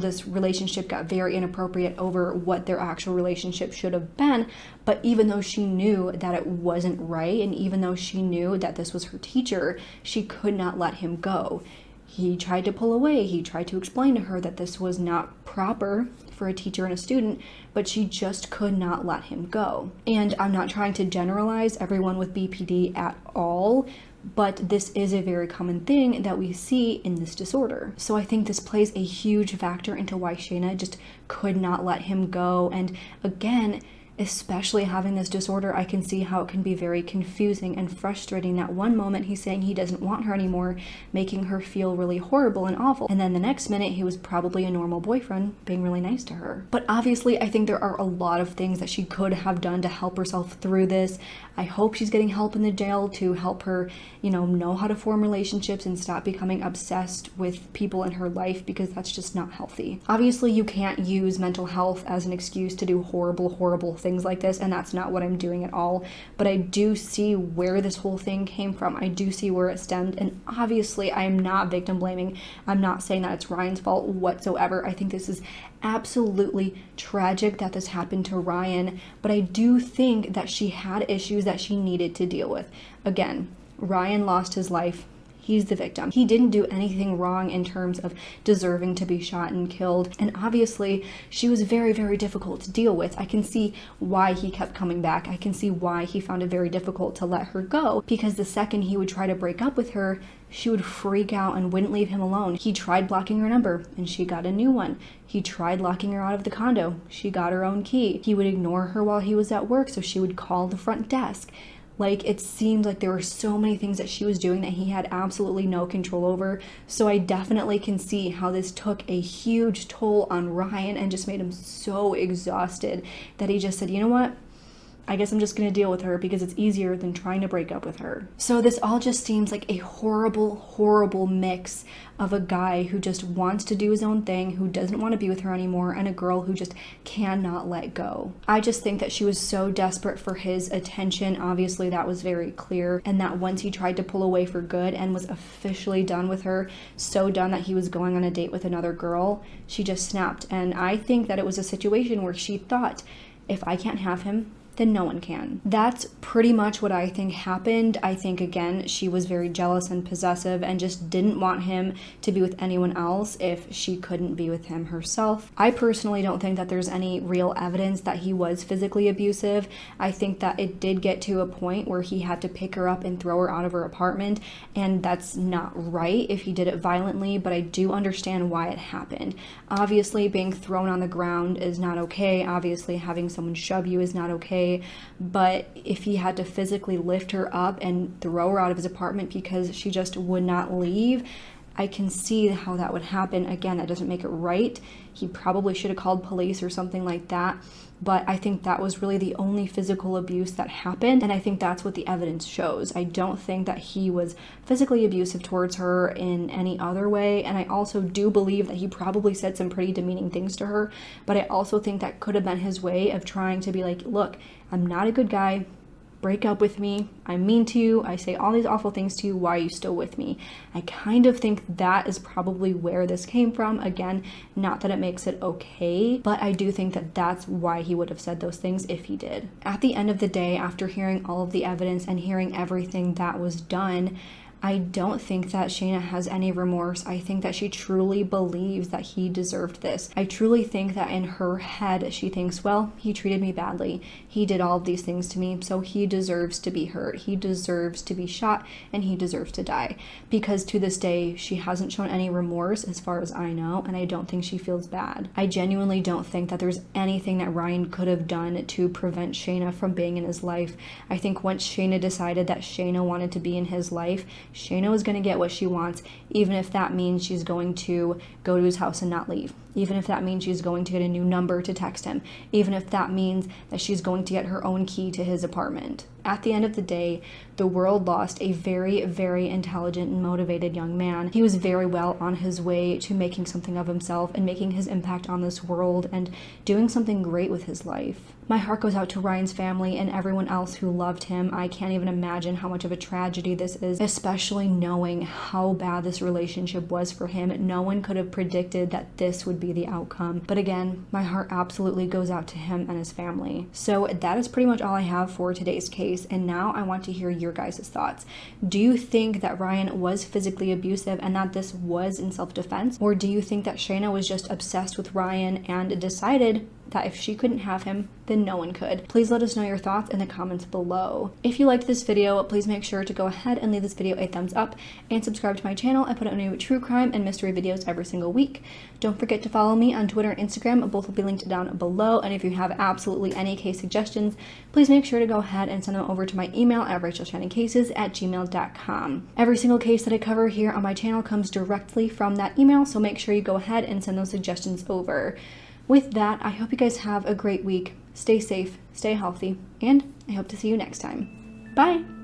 this relationship got very inappropriate over what their actual relationship should have been. But even though she knew that it wasn't right, and even though she knew that this was her teacher, she could not let him go. He tried to pull away. He tried to explain to her that this was not proper for a teacher and a student, but she just could not let him go. And I'm not trying to generalize everyone with BPD at all, but this is a very common thing that we see in this disorder. So I think this plays a huge factor into why Shayna just could not let him go. And again, especially having this disorder, I can see how it can be very confusing and frustrating that one moment he's saying he doesn't want her anymore, making her feel really horrible and awful, and then the next minute he was probably a normal boyfriend being really nice to her. But obviously I think there are a lot of things that she could have done to help herself through this. I hope she's getting help in the jail to help her, know how to form relationships and stop becoming obsessed with people in her life, because that's just not healthy. Obviously you can't use mental health as an excuse to do horrible things like this, and that's not what I'm doing at all. But I do see where this whole thing came from. I do see where it stemmed, and obviously I am not victim blaming. I'm not saying that it's Ryan's fault whatsoever. I think this is absolutely tragic that this happened to Ryan, but I do think that she had issues that she needed to deal with. Again, Ryan lost his life. He's the victim. He didn't do anything wrong in terms of deserving to be shot and killed. And obviously, she was very, very difficult to deal with. I can see why he kept coming back. I can see why he found it very difficult to let her go, because the second he would try to break up with her, she would freak out and wouldn't leave him alone. He tried blocking her number, and she got a new one. He tried locking her out of the condo. She got her own key. He would ignore her while he was at work, so she would call the front desk. It seemed like there were so many things that she was doing that he had absolutely no control over. So I definitely can see how this took a huge toll on Ryan and just made him so exhausted that he just said, you know what? I guess I'm just going to deal with her because it's easier than trying to break up with her. So this all just seems like a horrible mix of a guy who just wants to do his own thing, who doesn't want to be with her anymore, and a girl who just cannot let go. I just think that she was so desperate for his attention. Obviously, that was very clear. And that once he tried to pull away for good and was officially done with her, so done that he was going on a date with another girl, she just snapped. And I think that it was a situation where she thought, if I can't have him, then no one can. That's pretty much what I think happened. I think, again, she was very jealous and possessive and just didn't want him to be with anyone else if she couldn't be with him herself. I personally don't think that there's any real evidence that he was physically abusive. I think that it did get to a point where he had to pick her up and throw her out of her apartment, and that's not right if he did it violently, but I do understand why it happened. Obviously, being thrown on the ground is not okay. Obviously, having someone shove you is not okay. But if he had to physically lift her up and throw her out of his apartment because she just would not leave, I can see how that would happen. Again, that doesn't make it right. He probably should have called police or something like that. But I think that was really the only physical abuse that happened, and I think that's what the evidence shows. I don't think that he was physically abusive towards her in any other way, and I also do believe that he probably said some pretty demeaning things to her, but I also think that could have been his way of trying to be like, look, I'm not a good guy. Break up with me. I'm mean to you. I say all these awful things to you. Why are you still with me? I kind of think that is probably where this came from. Again, not that it makes it okay, but I do think that that's why he would have said those things if he did. At the end of the day, after hearing all of the evidence and hearing everything that was done, I don't think that Shayna has any remorse. I think that she truly believes that he deserved this. I truly think that in her head, she thinks, well, he treated me badly. He did all of these things to me, so he deserves to be hurt. He deserves to be shot, and he deserves to die. Because to this day, she hasn't shown any remorse as far as I know, and I don't think she feels bad. I genuinely don't think that there's anything that Ryan could have done to prevent Shayna from being in his life. I think once Shayna decided that Shayna wanted to be in his life, Shayna is going to get what she wants, even if that means she's going to go to his house and not leave. Even if that means she's going to get a new number to text him. Even if that means that she's going to get her own key to his apartment. At the end of the day, the world lost a very, very intelligent and motivated young man. He was very well on his way to making something of himself and making his impact on this world and doing something great with his life. My heart goes out to Ryan's family and everyone else who loved him. I can't even imagine how much of a tragedy this is, especially knowing how bad this relationship was for him. No one could have predicted that this would be the outcome. But again, my heart absolutely goes out to him and his family. So that is pretty much all I have for today's case. And now I want to hear your guys' thoughts. Do you think that Ryan was physically abusive and that this was in self-defense? Or do you think that Shayna was just obsessed with Ryan and decided that if she couldn't have him, then no one could? Please let us know your thoughts in the comments below. If you liked this video, please make sure to go ahead and leave this video a thumbs up and subscribe to my channel. I put out new true crime and mystery videos every single week. Don't forget to follow me on Twitter and Instagram. Both will be linked down below. And if you have absolutely any case suggestions, please make sure to go ahead and send them over to my email at rachelshannoncases@gmail.com. Every single case that I cover here on my channel comes directly from that email, so make sure you go ahead and send those suggestions over. With that, I hope you guys have a great week. Stay safe, stay healthy, and I hope to see you next time. Bye!